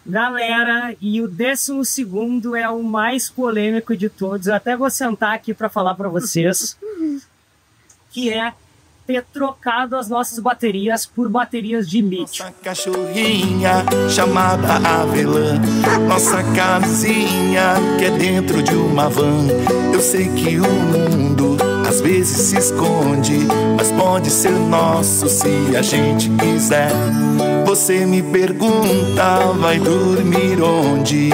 Galera, e o 12º é o mais polêmico de todos. Eu até vou sentar aqui para falar para vocês. Que é ter trocado as nossas baterias por baterias de lítio. Nossa cachorrinha chamada Avelã, nossa casinha que é dentro de uma van. Eu sei que o mundo às vezes se esconde, mas pode ser nosso se a gente quiser. Você me pergunta, vai dormir onde?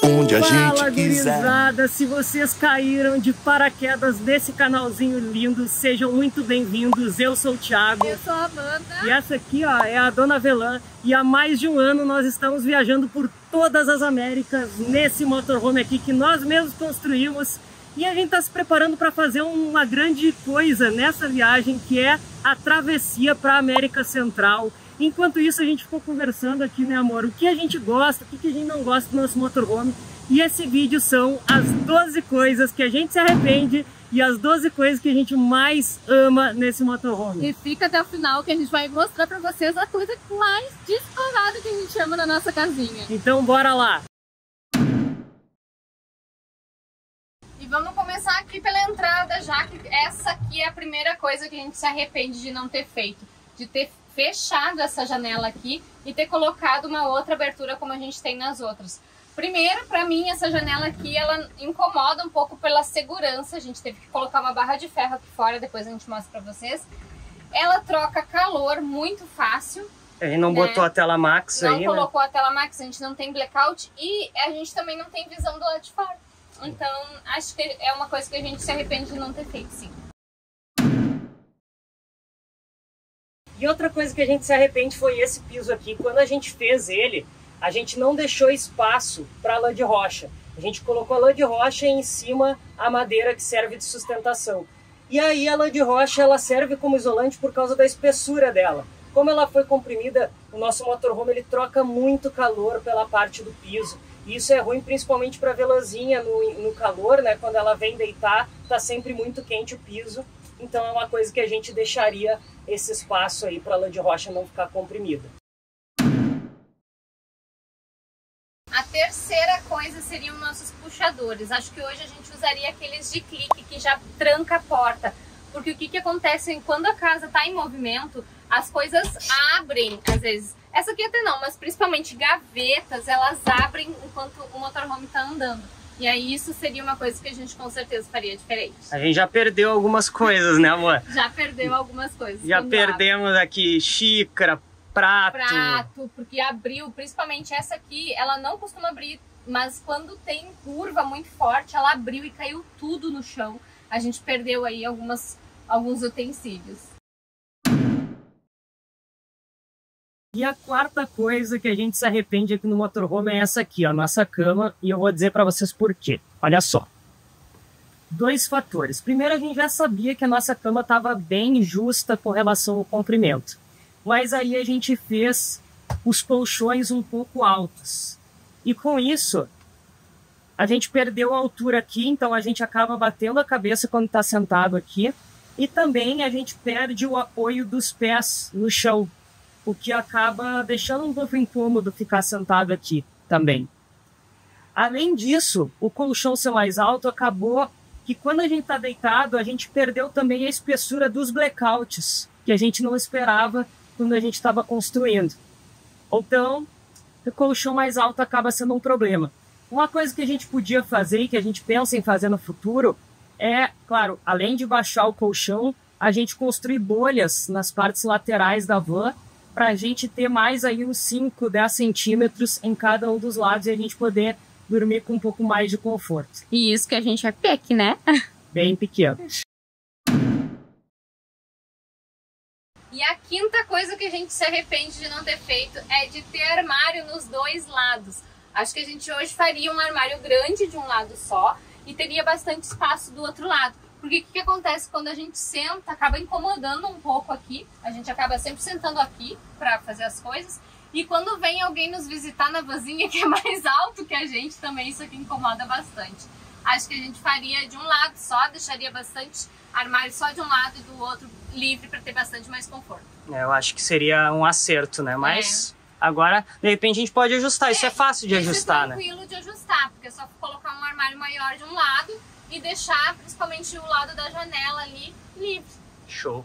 Onde a gente quiser. Gurizada, se vocês caíram de paraquedas nesse canalzinho lindo, sejam muito bem-vindos. Eu sou o Thiago. Eu sou a Amanda. E essa aqui, ó, é a Dona Avelã. E há mais de um ano nós estamos viajando por todas as Américas nesse motorhome aqui que nós mesmos construímos. E a gente está se preparando para fazer uma grande coisa nessa viagem, que é a travessia para a América Central. Enquanto isso, a gente ficou conversando aqui, né, amor? O que a gente gosta, o que a gente não gosta do nosso motorhome. E esse vídeo são as 12 coisas que a gente se arrepende e as 12 coisas que a gente mais ama nesse motorhome. E fica até o final que a gente vai mostrar para vocês a coisa mais descolada que a gente ama na nossa casinha. Então, bora lá! E vamos começar aqui pela entrada, já que essa aqui é a primeira coisa que a gente se arrepende de não ter feito. De ter fechado essa janela aqui e ter colocado uma outra abertura como a gente tem nas outras. Primeiro, para mim, essa janela aqui, ela incomoda um pouco pela segurança. A gente teve que colocar uma barra de ferro aqui fora, depois a gente mostra para vocês. Ela troca calor muito fácil. A gente não botou a tela Max aí, né? Não colocou a tela Max, a gente não tem blackout e a gente também não tem visão do lado de fora. Então, acho que é uma coisa que a gente se arrepende de não ter feito, sim. E outra coisa que a gente se arrepende foi esse piso aqui. Quando a gente fez ele, a gente não deixou espaço para lã de rocha. A gente colocou a lã de rocha e em cima a madeira que serve de sustentação. E aí a lã de rocha ela serve como isolante por causa da espessura dela. Como ela foi comprimida, o nosso motorhome ele troca muito calor pela parte do piso. E isso é ruim principalmente para a velãzinha no calor, né? Quando ela vem deitar, tá sempre muito quente o piso. Então é uma coisa que a gente deixaria esse espaço aí para a lã de rocha não ficar comprimida. A terceira coisa seriam nossos puxadores. Acho que hoje a gente usaria aqueles de clique que já tranca a porta. Porque o que acontece quando a casa está em movimento, as coisas abrem às vezes. Essa aqui até não, mas principalmente gavetas, elas abrem enquanto o motorhome está andando. E aí isso seria uma coisa que a gente com certeza faria diferente. A gente já perdeu algumas coisas, né, amor? Já perdeu algumas coisas. Já perdemos aqui xícara, prato, porque abriu, principalmente essa aqui, ela não costuma abrir, mas quando tem curva muito forte, ela abriu e caiu tudo no chão. A gente perdeu aí alguns utensílios. E a quarta coisa que a gente se arrepende aqui no motorhome é essa aqui, ó, a nossa cama, e eu vou dizer para vocês por quê. Olha só. 2 fatores. Primeiro, a gente já sabia que a nossa cama estava bem justa com relação ao comprimento. Mas aí a gente fez os colchões um pouco altos. E com isso, a gente perdeu a altura aqui, então a gente acaba batendo a cabeça quando está sentado aqui. E também a gente perde o apoio dos pés no chão, o que acaba deixando um pouco incômodo ficar sentado aqui também. Além disso, o colchão ser mais alto acabou que quando a gente está deitado, a gente perdeu também a espessura dos blackouts, que a gente não esperava quando a gente estava construindo. Então, o colchão mais alto acaba sendo um problema. Uma coisa que a gente podia fazer e que a gente pensa em fazer no futuro é, claro, além de baixar o colchão, a gente construir bolhas nas partes laterais da van para a gente ter mais aí uns 5, 10 centímetros em cada um dos lados e a gente poder dormir com um pouco mais de conforto. E isso que a gente é pequeno, né? Bem pequeno. E a quinta coisa que a gente se arrepende de não ter feito é de ter armário nos 2 lados. Acho que a gente hoje faria um armário grande de um lado só e teria bastante espaço do outro lado. Porque o que acontece quando a gente senta, acaba incomodando um pouco aqui. A gente acaba sempre sentando aqui para fazer as coisas. E quando vem alguém nos visitar na vanzinha que é mais alto que a gente, também isso aqui incomoda bastante. Acho que a gente faria de um lado só, deixaria bastante armário só de um lado e do outro livre para ter bastante mais conforto. Eu acho que seria um acerto, né? Mas Agora, de repente, a gente pode ajustar. Isso é fácil de ajustar, né? É tranquilo de ajustar, porque é só colocar um armário maior de um lado e deixar principalmente o lado da janela ali livre. Show.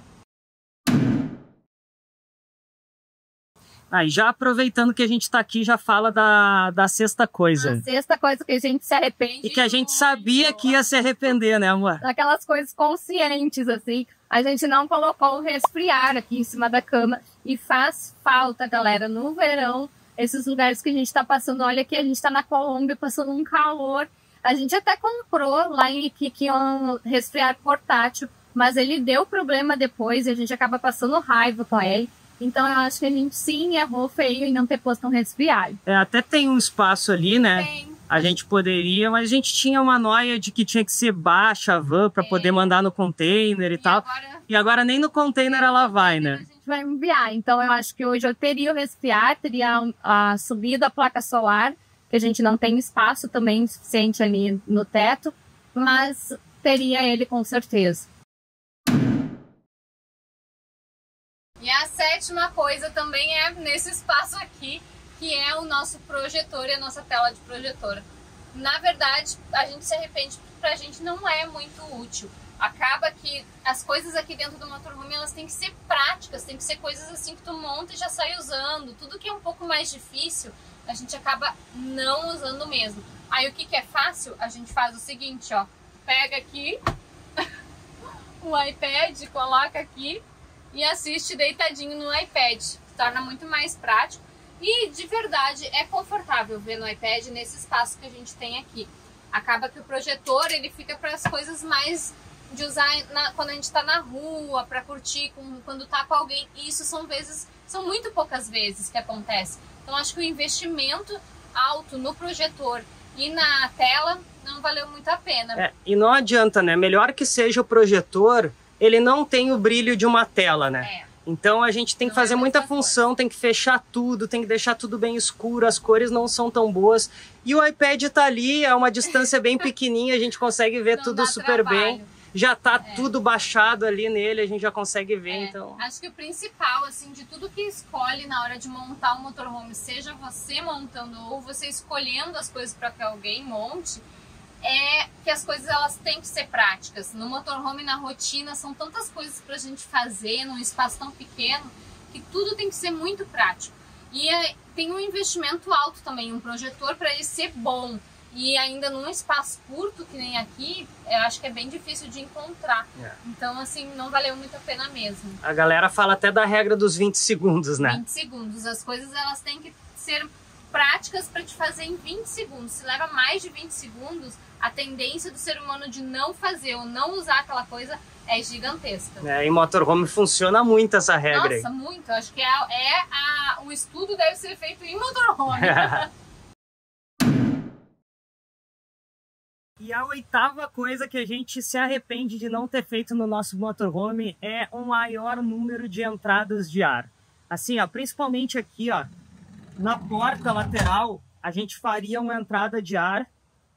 Aí, já aproveitando que a gente tá aqui, já fala da sexta coisa. A sexta coisa que a gente se arrepende. E que a gente sabia que ia se arrepender, né, amor? Daquelas coisas conscientes, assim. A gente não colocou o resfriar aqui em cima da cama. E faz falta, galera, no verão, esses lugares que a gente tá passando. Olha aqui, a gente tá na Colômbia, passando um calor. A gente até comprou lá em Iquique um resfriar portátil, mas ele deu problema depois e a gente acaba passando raiva com ele. Então eu acho que a gente sim errou feio em não ter posto um resfriário. Até tem um espaço ali, né? Tem. A gente poderia, mas a gente tinha uma noia de que tinha que ser baixa a van para poder mandar no container e tal. E agora nem no container ela vai, né? A gente vai enviar. Então eu acho que hoje eu teria o resfriar, teria a subida da placa solar, que a gente não tem espaço também suficiente ali no teto, mas teria ele com certeza. E a sétima coisa também é nesse espaço aqui, que é o nosso projetor e a nossa tela de projetor. Na verdade, a gente se arrepende porque pra gente não é muito útil. Acaba que as coisas aqui dentro do motorhome, elas têm que ser práticas, tem que ser coisas assim que tu monta e já sai usando. Tudo que é um pouco mais difícil, a gente acaba não usando mesmo. Aí o que é fácil? A gente faz o seguinte, ó. Pega aqui o iPad, coloca aqui e assiste deitadinho no iPad. Torna muito mais prático e de verdade é confortável ver no iPad nesse espaço que a gente tem aqui. Acaba que o projetor ele fica para as coisas mais de usar quando a gente está na rua, para curtir quando tá com alguém. E isso são muito poucas vezes que acontece. Então acho que o investimento alto no projetor e na tela não valeu muito a pena. E não adianta, né? Melhor que seja o projetor, ele não tem o brilho de uma tela, né? Então a gente tem que fazer muita função, tem que fechar tudo, tem que deixar tudo bem escuro, as cores não são tão boas. E o iPad tá ali, é uma distância bem pequenininha, a gente consegue ver tudo super bem. Já tá tudo baixado ali nele, a gente já consegue ver, então... Acho que o principal, assim, de tudo que escolhe na hora de montar um motorhome, seja você montando ou você escolhendo as coisas para que alguém monte, é que as coisas elas têm que ser práticas. No motorhome, na rotina, são tantas coisas pra gente fazer num espaço tão pequeno que tudo tem que ser muito prático. E tem um investimento alto também, um projetor para ele ser bom. E ainda num espaço curto que nem aqui, eu acho que é bem difícil de encontrar. Então, assim, não valeu muito a pena mesmo. A galera fala até da regra dos 20 segundos, né? 20 segundos. As coisas elas têm que ser práticas para te fazer em 20 segundos. Se leva mais de 20 segundos, a tendência do ser humano de não fazer ou não usar aquela coisa é gigantesca. Em motorhome funciona muito essa regra. Nossa, muito. Acho que o estudo deve ser feito em motorhome. E a oitava coisa que a gente se arrepende de não ter feito no nosso motorhome é um maior número de entradas de ar. Assim, ó, principalmente aqui, ó, na porta lateral, a gente faria uma entrada de ar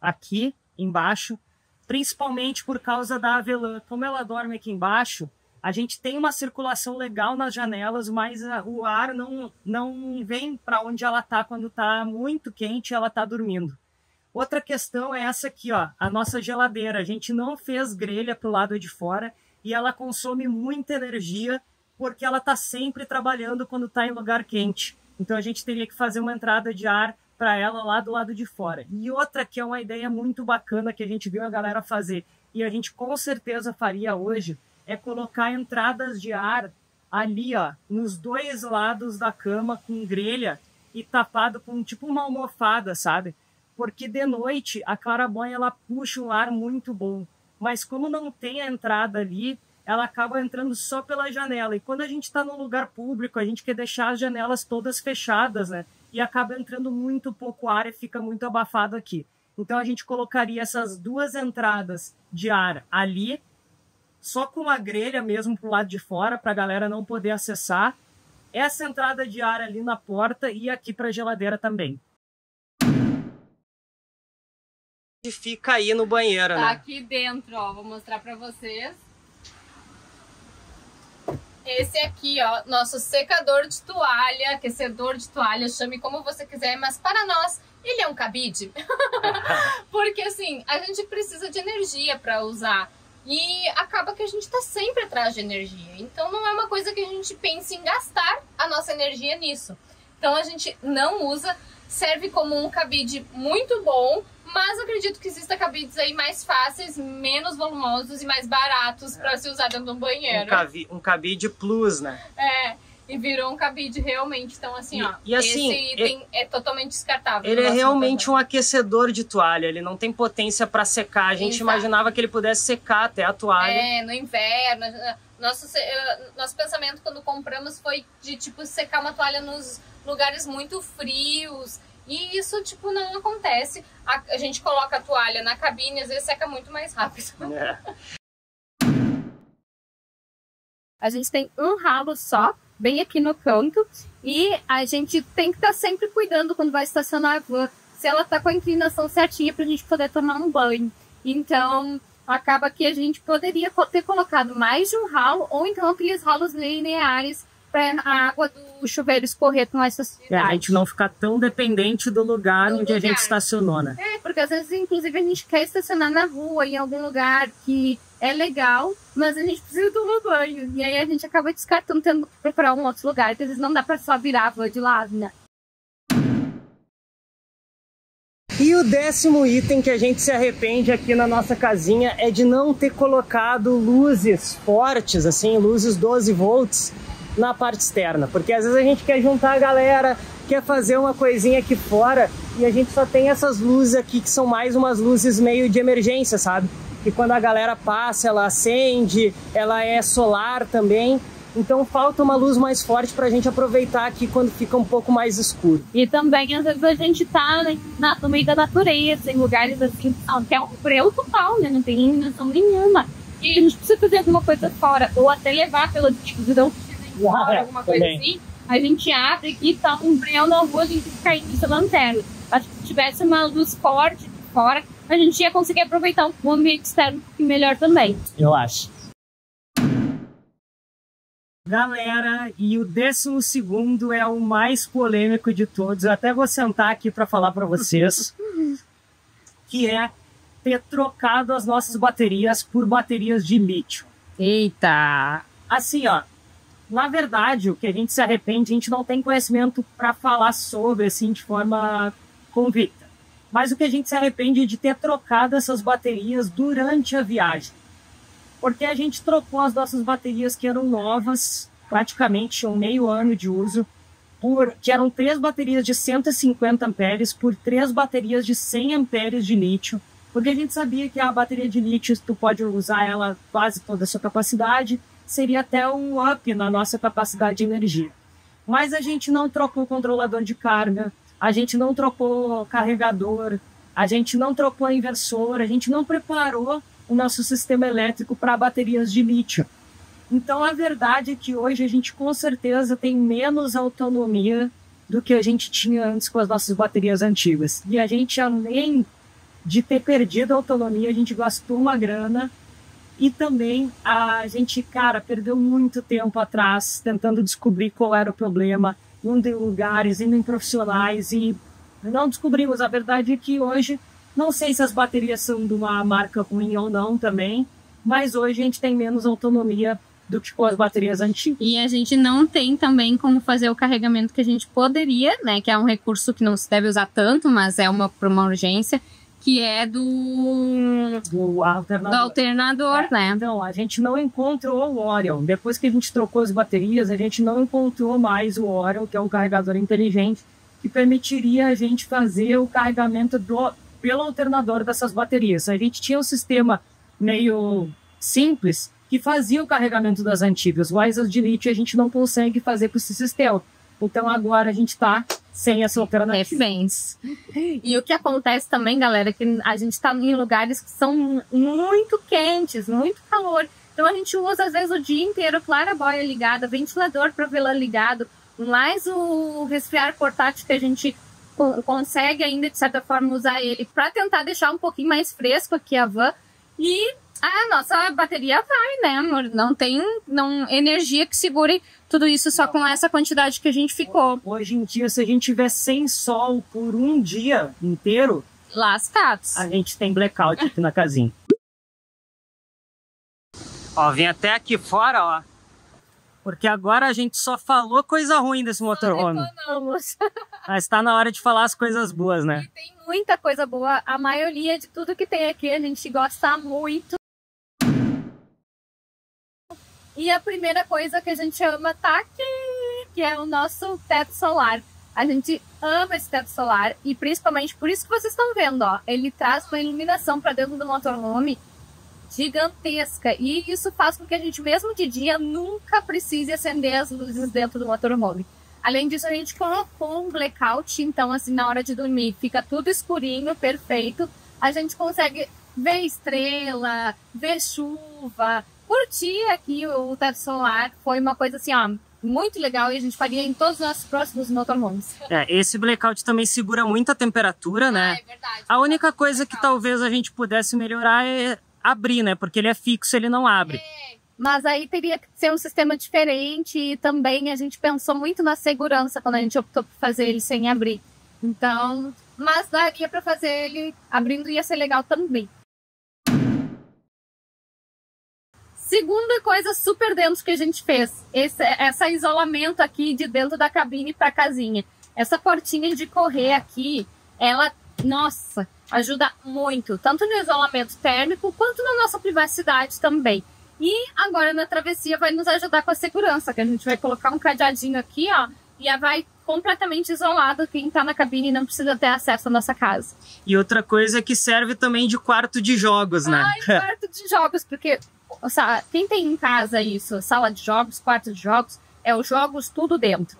aqui embaixo, principalmente por causa da avelã. Como ela dorme aqui embaixo, a gente tem uma circulação legal nas janelas, mas o ar não vem para onde ela tá quando tá muito quente e ela tá dormindo. Outra questão é essa aqui, ó, a nossa geladeira. A gente não fez grelha pro lado de fora e ela consome muita energia porque ela tá sempre trabalhando quando tá em lugar quente. Então a gente teria que fazer uma entrada de ar para ela lá do lado de fora. E outra que é uma ideia muito bacana que a gente viu a galera fazer e a gente com certeza faria hoje é colocar entradas de ar ali, ó, nos dois lados da cama com grelha e tapado com tipo uma almofada, sabe? Porque de noite a claraboia ela puxa um ar muito bom, mas como não tem a entrada ali, ela acaba entrando só pela janela. E quando a gente está num lugar público, a gente quer deixar as janelas todas fechadas, né? E acaba entrando muito pouco ar e fica muito abafado aqui. Então a gente colocaria essas duas entradas de ar ali, só com uma grelha mesmo pro lado de fora, para a galera não poder acessar. Essa entrada de ar ali na porta e aqui para a geladeira também. E fica aí no banheiro, tá, né? Aqui dentro, ó, vou mostrar pra vocês. Esse aqui, ó, nosso secador de toalha, aquecedor de toalha, chame como você quiser, mas para nós ele é um cabide. Porque assim, a gente precisa de energia para usar e acaba que a gente tá sempre atrás de energia. Então não é uma coisa que a gente pense em gastar a nossa energia nisso. Então a gente não usa, serve como um cabide muito bom, mas acredito que exista cabides aí mais fáceis, menos volumosos e mais baratos para se usar dentro de um banheiro. Um cabide plus, né? É, e virou um cabide realmente. Então assim, ó, e assim, esse item é totalmente descartável. Ele é realmente um aquecedor de toalha, ele não tem potência para secar. A gente imaginava que ele pudesse secar até a toalha. É, no inverno. Nosso pensamento quando compramos foi de tipo secar uma toalha nos lugares muito frios. E isso, tipo, não acontece. A gente coloca a toalha na cabine e às vezes seca muito mais rápido. É. A gente tem um ralo só, bem aqui no canto. E a gente tem que estar sempre cuidando quando vai estacionar a van, se ela tá com a inclinação certinha pra gente poder tomar um banho. Então, acaba que a gente poderia ter colocado mais de um ralo, ou então aqueles ralos lineares para a água do chuveiro escorrer com mais facilidade. A gente não ficar tão dependente do lugar onde a gente estacionou, né? É, porque às vezes, inclusive, a gente quer estacionar na rua, em algum lugar que é legal, mas a gente precisa tomar banho. E aí a gente acaba descartando, tendo que procurar um outro lugar. Então, às vezes não dá para só virar a van de lado, né? E o 10º item que a gente se arrepende aqui na nossa casinha é de não ter colocado luzes fortes, assim, luzes 12 volts, na parte externa, porque às vezes a gente quer juntar a galera, quer fazer uma coisinha aqui fora e a gente só tem essas luzes aqui que são mais umas luzes meio de emergência, sabe? Que quando a galera passa, ela acende, ela é solar também, então falta uma luz mais forte pra gente aproveitar aqui quando fica um pouco mais escuro. E também às vezes a gente tá no meio da natureza, em lugares assim, que é um breu total, né? Não tem iluminação nenhuma. E a gente precisa fazer alguma coisa fora, ou até levar pela distribuição alguma coisa assim, a gente abre aqui, tá um breu na rua, a gente fica indo essa lanterna. Acho que se tivesse uma luz forte de fora, a gente ia conseguir aproveitar o ambiente externo um pouquinho melhor também. Eu acho. Galera, e o 12º é o mais polêmico de todos. Eu até vou sentar aqui para falar para vocês, que é ter trocado as nossas baterias por baterias de lítio. Eita! Assim, ó, na verdade, o que a gente se arrepende, a gente não tem conhecimento para falar sobre, assim, de forma convicta. Mas o que a gente se arrepende é de ter trocado essas baterias durante a viagem. Porque a gente trocou as nossas baterias que eram novas, praticamente um meio ano de uso, que eram 3 baterias de 150 amperes por 3 baterias de 100 amperes de lítio. Porque a gente sabia que a bateria de lítio, tu pode usar ela quase toda a sua capacidade, seria até um up na nossa capacidade de energia. Mas a gente não trocou controlador de carga, a gente não trocou carregador, a gente não trocou inversor, a gente não preparou o nosso sistema elétrico para baterias de lítio. Então a verdade é que hoje a gente com certeza tem menos autonomia do que a gente tinha antes com as nossas baterias antigas. E a gente, além de ter perdido a autonomia, a gente gastou uma grana. E também a gente, cara, perdeu muito tempo atrás tentando descobrir qual era o problema, indo em lugares, indo em profissionais e não descobrimos. A verdade é que hoje, não sei se as baterias são de uma marca ruim ou não também, mas hoje a gente tem menos autonomia do que com as baterias antigas. E a gente não tem também como fazer o carregamento que a gente poderia, né? Que é um recurso que não se deve usar tanto, mas é para uma urgência, que é do alternador, né? Então, a gente não encontrou o Orion. Depois que a gente trocou as baterias, a gente não encontrou mais o Orion, que é um carregador inteligente, que permitiria a gente fazer o carregamento pelo alternador dessas baterias. A gente tinha um sistema meio simples que fazia o carregamento das antigas, mas as de lítio a gente não consegue fazer com esse sistema. Então agora a gente está sem essa alternativa. E o que acontece também, galera, é que a gente está em lugares que são muito quentes, muito calor. Então a gente usa às vezes o dia inteiro claraboia ligada, ventilador para vê-la ligado, mais o resfriar portátil que a gente consegue ainda de certa forma usar ele para tentar deixar um pouquinho mais fresco aqui a van. E A nossa bateria vai, né, amor? Não tem energia que segure tudo isso só com essa quantidade que a gente ficou. Hoje em dia, se a gente tiver sem sol por um dia inteiro, Lascados. a gente tem blackout aqui na casinha. Ó, vem até aqui fora, ó. Porque agora a gente só falou coisa ruim desse motorhome. Vamos. Mas tá na hora de falar as coisas boas, né? E tem muita coisa boa. A maioria de tudo que tem aqui a gente gosta muito. E a primeira coisa que a gente ama tá aqui, que é o nosso teto solar. A gente ama esse teto solar e principalmente por isso que vocês estão vendo, ó. Ele traz uma iluminação para dentro do motorhome gigantesca. E isso faz com que a gente, mesmo de dia, nunca precise acender as luzes dentro do motorhome. Além disso, a gente colocou um blackout, então assim, na hora de dormir fica tudo escurinho, perfeito. A gente consegue ver estrela, ver chuva, curtir aqui o teto solar. Foi uma coisa assim, ó, muito legal e a gente faria em todos os nossos próximos motorhomes. Esse blackout também segura muito a temperatura, né? É verdade. A única coisa que talvez a gente pudesse melhorar é abrir, né? Porque ele é fixo, ele não abre. Mas aí teria que ser um sistema diferente e também a gente pensou muito na segurança quando a gente optou por fazer ele sem abrir. Então, mas daria para fazer ele abrindo, ia ser legal também. Segunda coisa super dentro que a gente fez, esse isolamento aqui de dentro da cabine para a casinha. Essa portinha de correr aqui, ela, nossa, ajuda muito, tanto no isolamento térmico quanto na nossa privacidade também. E agora na travessia vai nos ajudar com a segurança, que a gente vai colocar um cadeadinho aqui, ó, e vai completamente isolado quem tá na cabine e não precisa ter acesso à nossa casa. E outra coisa é que serve também de quarto de jogos, né? Quarto de jogos, porque quem tem em casa isso, sala de jogos, quarto de jogos, é os jogos tudo dentro.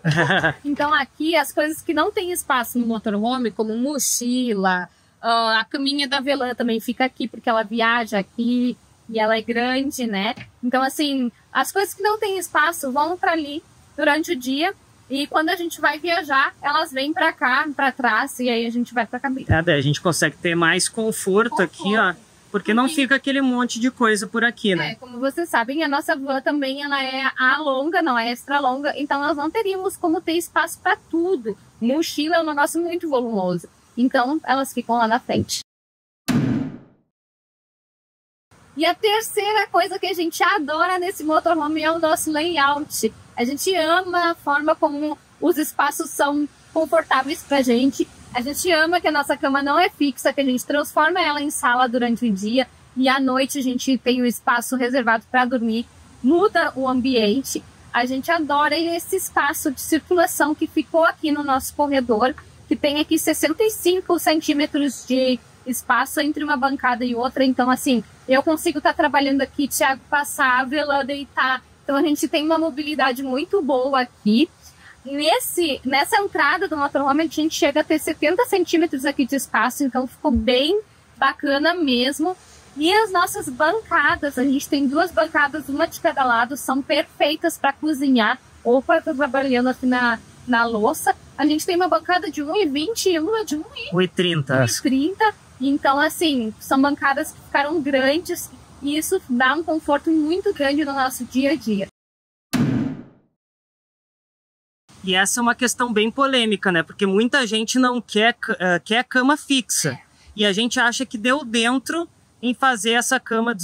Então aqui as coisas que não tem espaço no motorhome, como mochila, a caminha da Velã também fica aqui, porque ela viaja aqui e ela é grande, né? Então assim, as coisas que não tem espaço vão para ali durante o dia e quando a gente vai viajar, elas vêm para cá, para trás e aí a gente vai para a cabine. Daí a gente consegue ter mais conforto aqui, ó. Porque não fica aquele monte de coisa por aqui, né? Como vocês sabem, a nossa van também ela é A longa, não é extra longa. Então nós não teríamos como ter espaço para tudo. Mochila é um negócio muito volumoso. Então elas ficam lá na frente. E a terceira coisa que a gente adora nesse motorhome é o nosso layout. A gente ama a forma como os espaços são confortáveis pra gente. A gente ama que a nossa cama não é fixa, que a gente transforma ela em sala durante o dia e à noite a gente tem o espaço reservado para dormir, muda o ambiente. A gente adora esse espaço de circulação que ficou aqui no nosso corredor, que tem aqui 65 centímetros de espaço entre uma bancada e outra. Então, assim, eu consigo estar trabalhando aqui, Thiago passar, a Velã deitar. Então, a gente tem uma mobilidade muito boa aqui. Nessa entrada do motorhome, a gente chega a ter 70 centímetros aqui de espaço, então ficou bem bacana mesmo. E as nossas bancadas, a gente tem duas bancadas, uma de cada lado, são perfeitas para cozinhar ou para estar trabalhando aqui na louça. A gente tem uma bancada de 1,20 e uma de 1,30. Então, assim, são bancadas que ficaram grandes e isso dá um conforto muito grande no nosso dia a dia. E essa é uma questão bem polêmica, né? Porque muita gente não quer cama fixa. E a gente acha que deu dentro em fazer essa cama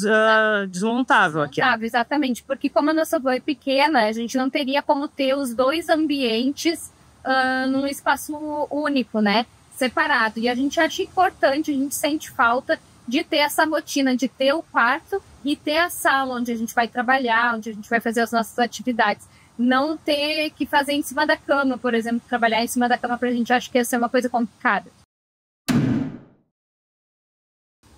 desmontável aqui. Exatamente, porque como a nossa van é pequena, a gente não teria como ter os dois ambientes num espaço único, né? Separado. E a gente acha importante, a gente sente falta de ter essa rotina, de ter o quarto e ter a sala onde a gente vai trabalhar, onde a gente vai fazer as nossas atividades. Não ter que fazer em cima da cama, por exemplo, trabalhar em cima da cama pra gente, acho que ia ser uma coisa complicada.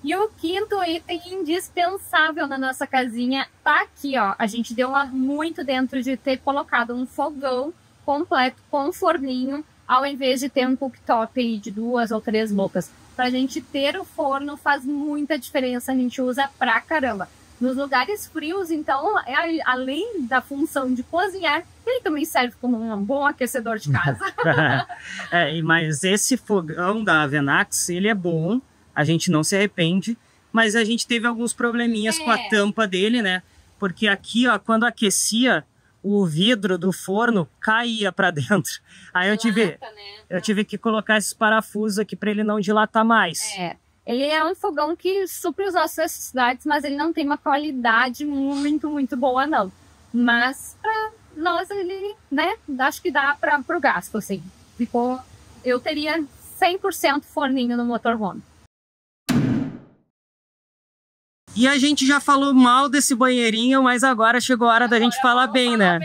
E o quinto item indispensável na nossa casinha tá aqui, ó. A gente deu muito dentro de ter colocado um fogão completo com forninho, ao invés de ter um cooktop aí de 2 ou 3 bocas. Pra gente ter o forno faz muita diferença, a gente usa pra caramba. Nos lugares frios, então, além da função de cozinhar, ele também serve como um bom aquecedor de casa. Mas esse fogão da Avenax, ele é bom, a gente não se arrepende. mas a gente teve alguns probleminhas com a tampa dele, né? Porque aqui, ó, quando aquecia, o vidro do forno caía para dentro. Aí eu tive que colocar esses parafusos aqui para ele não dilatar mais. Ele é um fogão que supre as nossas necessidades, mas ele não tem uma qualidade muito boa, não. Mas pra nós, ele, né, acho que dá pro gasto, assim. Eu teria 100% forninho no motorhome. E a gente já falou mal desse banheirinho, mas agora chegou a hora da gente falar bem, né?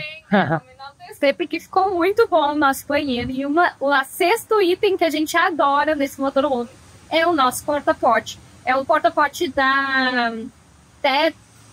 Porque ficou muito bom o nosso banheiro. E o sexto item que a gente adora nesse motorhome é o nosso porta-pote. É o porta-pote da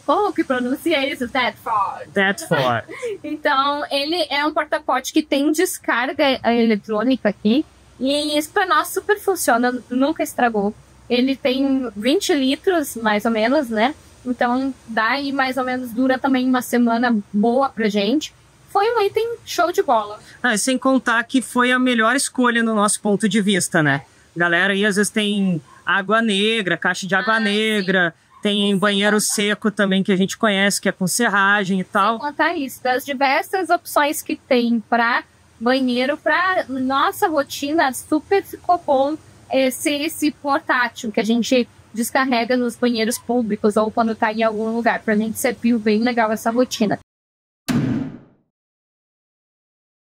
como que pronuncia isso? Tedford. Então, ele é um porta-pote que tem descarga eletrônica aqui. E isso para nós super funciona, nunca estragou. Ele tem 20 litros, mais ou menos, né? Então, daí mais ou menos dura também uma semana boa pra gente. Foi um item show de bola. Sem contar que foi a melhor escolha no nosso ponto de vista, né? Galera aí às vezes tem água negra, caixa de água negra, tem banheiro seco também que a gente conhece, que é com serragem e tal. Sem contar isso, das diversas opções que tem para banheiro, para nossa rotina, super ficou bom esse portátil que a gente descarrega nos banheiros públicos ou quando tá em algum lugar. Pra gente serviu bem legal essa rotina.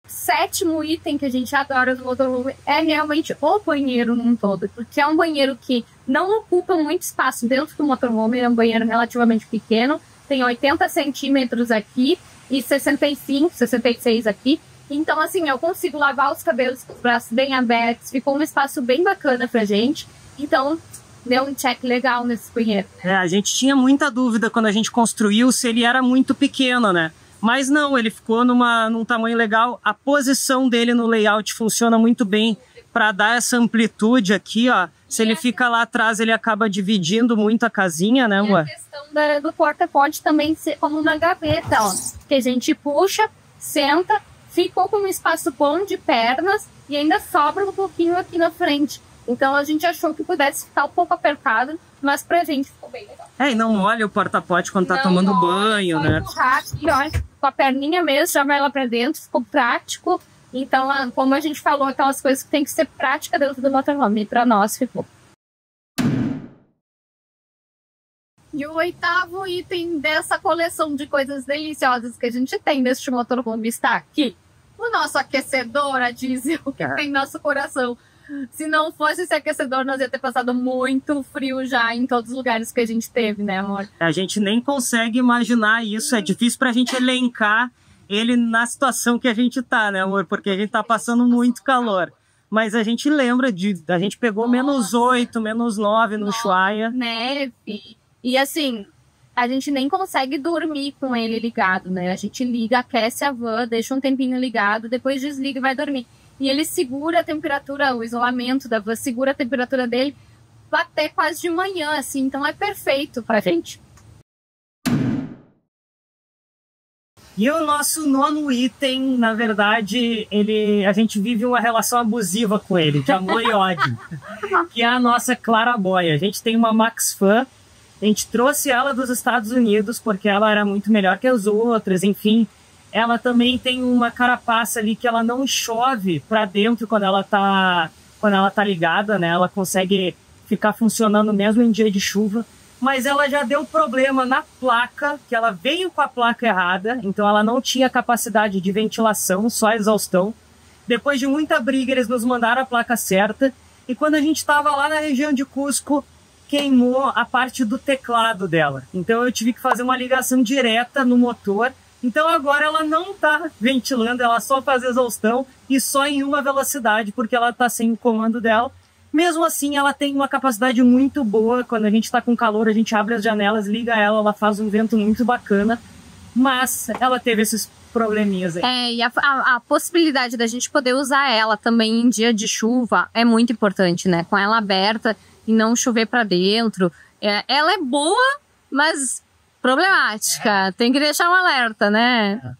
Sétimo item que a gente adora no motorhome é realmente o banheiro num todo, porque é um banheiro que não ocupa muito espaço dentro do motorhome, é um banheiro relativamente pequeno, tem 80 centímetros aqui e 65, 66 aqui. Então, assim, eu consigo lavar os cabelos com os braços bem abertos, ficou um espaço bem bacana pra gente. Então, deu um check legal nesse banheiro. A gente tinha muita dúvida quando a gente construiu se ele era muito pequeno, né? Mas não, ele ficou num tamanho legal. A posição dele no layout funciona muito bem para dar essa amplitude aqui, ó. Se ele fica lá atrás, ele acaba dividindo muito a casinha, né, amor? E a questão do porta-pode também ser como uma gaveta, ó. Que a gente puxa, senta, ficou com um espaço bom de pernas e ainda sobra um pouquinho aqui na frente. Então a gente achou que pudesse ficar um pouco apertado, mas pra gente ficou bem legal. E não molha o porta-pote quando tá tomando banho, né? Rápido, ó, com a perninha mesmo, já vai lá pra dentro, ficou prático. Então, como a gente falou, aquelas coisas que tem que ser prática dentro do motorhome, pra nós ficou. E o oitavo item dessa coleção de coisas deliciosas que a gente tem neste motorhome está aqui. O nosso aquecedor a diesel que tem nosso coração. Se não fosse esse aquecedor, nós ia ter passado muito frio já em todos os lugares que a gente teve, né, amor? A gente nem consegue imaginar isso. É difícil pra gente elencar ele na situação que a gente tá, né, amor? Porque a gente tá passando muito calor. Mas a gente lembra a gente pegou -8, -9 no Ushuaia. Neve. E assim, a gente nem consegue dormir com ele ligado, né? A gente liga, aquece a van, deixa um tempinho ligado, depois desliga e vai dormir. E ele segura a temperatura, o isolamento da van segura a temperatura dele até quase de manhã, assim. Então é perfeito pra gente. E o nosso nono item, na verdade, a gente vive uma relação abusiva com ele, de amor e ódio. Que é a nossa clarabóia. A gente tem uma Max Fan. A gente trouxe ela dos Estados Unidos porque ela era muito melhor que as outras, enfim. Ela também tem uma carapaça ali que ela não chove para dentro quando ela tá ligada, né? Ela consegue ficar funcionando mesmo em dia de chuva. Mas ela já deu problema na placa, que ela veio com a placa errada, então ela não tinha capacidade de ventilação, só exaustão. Depois de muita briga, eles nos mandaram a placa certa. E quando a gente estava lá na região de Cusco, queimou a parte do teclado dela. Então eu tive que fazer uma ligação direta no motor. Então agora ela não está ventilando, ela só faz exaustão e só em uma velocidade, porque ela está sem o comando dela. Mesmo assim, ela tem uma capacidade muito boa. Quando a gente está com calor, a gente abre as janelas, liga ela faz um vento muito bacana. Mas ela teve esses probleminhas aí. E a possibilidade da gente poder usar ela também em dia de chuva é muito importante, né? Com ela aberta e não chover para dentro. Ela é boa, mas problemática. Tem que deixar um alerta, né?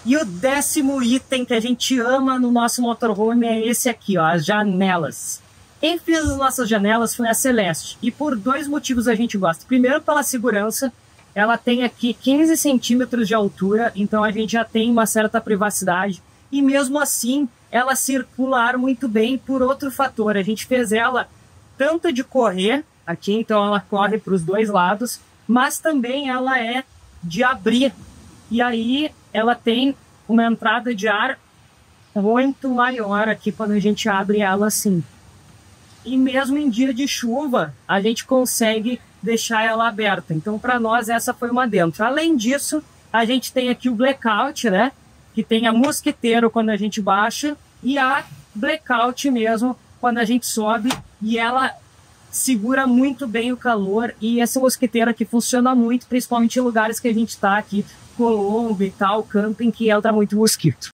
E o 10º item que a gente ama no nosso motorhome é esse aqui, ó, as janelas. Quem fez as nossas janelas foi a Celeste. E por 2 motivos a gente gosta. Primeiro, pela segurança. Ela tem aqui 15 centímetros de altura, então a gente já tem uma certa privacidade. E mesmo assim, ela circula ar muito bem por outro fator. A gente fez ela tanto de correr, aqui então ela corre para os 2 lados, mas também ela é de abrir. E aí ela tem uma entrada de ar muito maior aqui quando a gente abre ela assim. E mesmo em dia de chuva, a gente consegue deixar ela aberta. Então, para nós, essa foi uma dentro. Além disso, a gente tem aqui o blackout, né? Que tem a mosquiteiro quando a gente baixa e a blackout mesmo quando a gente sobe. E ela segura muito bem o calor. E essa mosquiteira aqui funciona muito, principalmente em lugares que a gente está aqui, Colombo e tal, camping, que entra muito mosquito.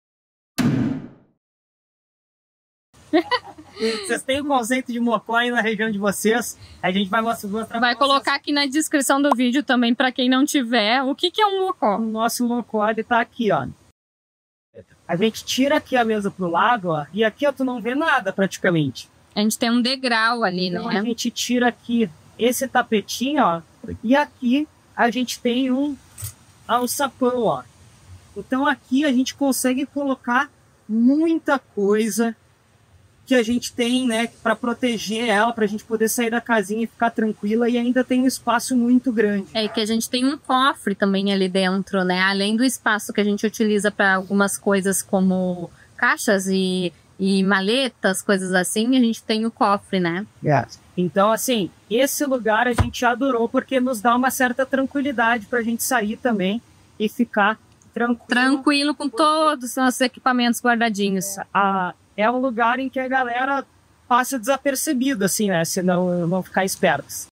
Vocês têm o conceito de mocó aí na região de vocês? A gente vai mostrar. Vai colocar aqui na descrição do vídeo também, para quem não tiver, o que é um mocó. O nosso mocó, ele tá aqui, ó. A gente tira aqui a mesa pro lado, ó, e aqui, ó, tu não vê nada praticamente. A gente tem um degrau ali, então, né? A gente tira aqui esse tapetinho, ó, e aqui a gente tem um alçapão, ó. Então aqui a gente consegue colocar muita coisa que a gente tem, né, para proteger ela, para a gente poder sair da casinha e ficar tranquila, e ainda tem um espaço muito grande. É que a gente tem um cofre também ali dentro, né? Além do espaço que a gente utiliza para algumas coisas como caixas e maletas, coisas assim, a gente tem o cofre, né? Então, assim, esse lugar a gente adorou porque nos dá uma certa tranquilidade para a gente sair também e ficar tranquilo com todos os nossos equipamentos guardadinhos. É um lugar em que a galera passa desapercebido, assim, né? Se não vão ficar espertos.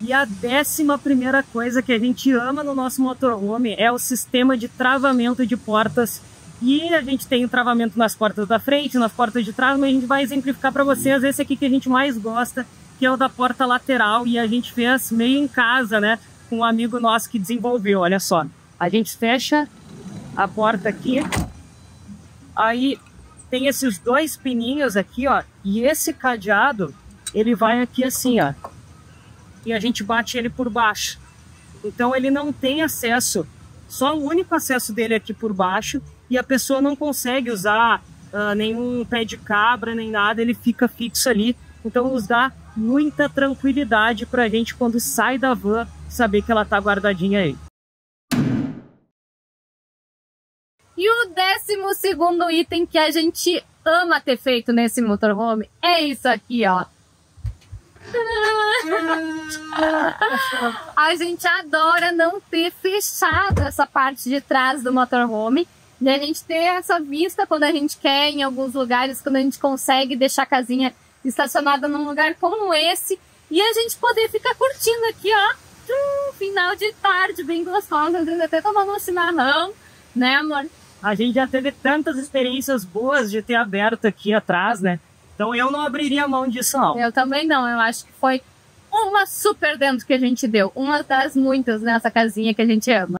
E a 11ª coisa que a gente ama no nosso motorhome é o sistema de travamento de portas. E a gente tem o travamento nas portas da frente, nas portas de trás, mas a gente vai exemplificar para vocês esse aqui que a gente mais gosta, que é o da porta lateral. E a gente fez meio em casa, né? Com um amigo nosso que desenvolveu, olha só. A gente fecha a porta aqui, aí tem esses 2 pininhos aqui, ó, e esse cadeado, ele vai aqui assim, ó, e a gente bate ele por baixo. Então ele não tem acesso, só o único acesso dele é aqui por baixo, e a pessoa não consegue usar nenhum pé de cabra, nem nada, ele fica fixo ali. Então nos dá muita tranquilidade pra gente quando sai da van, saber que ela tá guardadinha aí. E o 12º item que a gente ama ter feito nesse motorhome é isso aqui, ó. A gente adora não ter fechado essa parte de trás do motorhome. E a gente ter essa vista quando a gente quer, em alguns lugares, quando a gente consegue deixar a casinha estacionada num lugar como esse. E a gente poder ficar curtindo aqui, ó. Final de tarde, bem gostoso. Às vezes até tomando um chimarrão, né, amor? A gente já teve tantas experiências boas de ter aberto aqui atrás, né? Então eu não abriria mão disso, não. Eu também não. Eu acho que foi uma super dentro que a gente deu. Uma das muitas nessa casinha que a gente ama.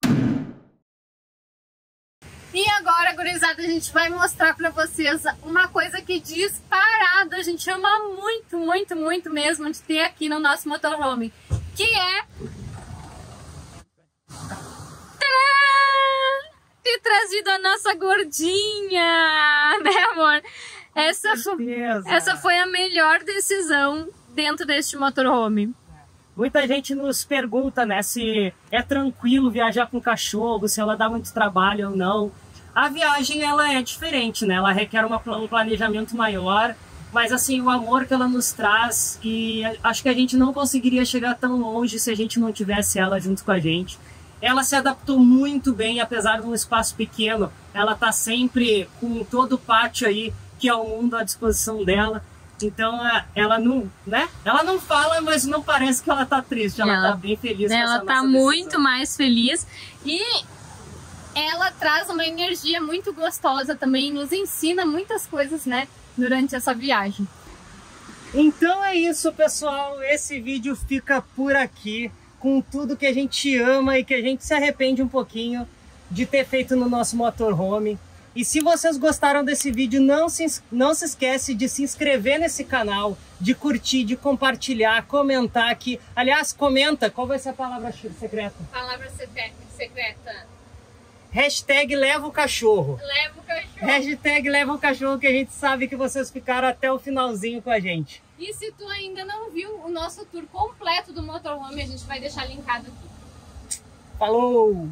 E agora, gurizada, a gente vai mostrar pra vocês uma coisa que disparado a gente ama muito, muito, muito mesmo de ter aqui no nosso motorhome. Que é... ter trazido a nossa gordinha, né, amor? Essa foi a melhor decisão dentro deste motorhome. Muita gente nos pergunta, né, se é tranquilo viajar com cachorro, se ela dá muito trabalho ou não. A viagem, ela é diferente, né? Ela requer um planejamento maior, mas assim, o amor que ela nos traz, e acho que a gente não conseguiria chegar tão longe se a gente não tivesse ela junto com a gente. Ela se adaptou muito bem, apesar de um espaço pequeno. Ela tá sempre com todo o pátio aí, que é o mundo à disposição dela. Então, ela não, né? Ela não fala, mas não parece que ela tá triste. Ela tá bem feliz com essa nossa decisão. Ela tá muito mais feliz. E ela traz uma energia muito gostosa também. Nos ensina muitas coisas, né? Durante essa viagem. Então é isso, pessoal. Esse vídeo fica por aqui, com tudo que a gente ama e que a gente se arrepende um pouquinho de ter feito no nosso motorhome. E se vocês gostaram desse vídeo, não se esquece de se inscrever nesse canal, de curtir, de compartilhar, comentar aqui. Aliás, comenta, qual vai ser a palavra secreta? Palavra secreta. Hashtag leva o cachorro. Leva o cachorro. Hashtag leva o cachorro, que a gente sabe que vocês ficaram até o finalzinho com a gente. E se tu ainda não viu o nosso tour completo do motorhome, a gente vai deixar linkado aqui. Falou!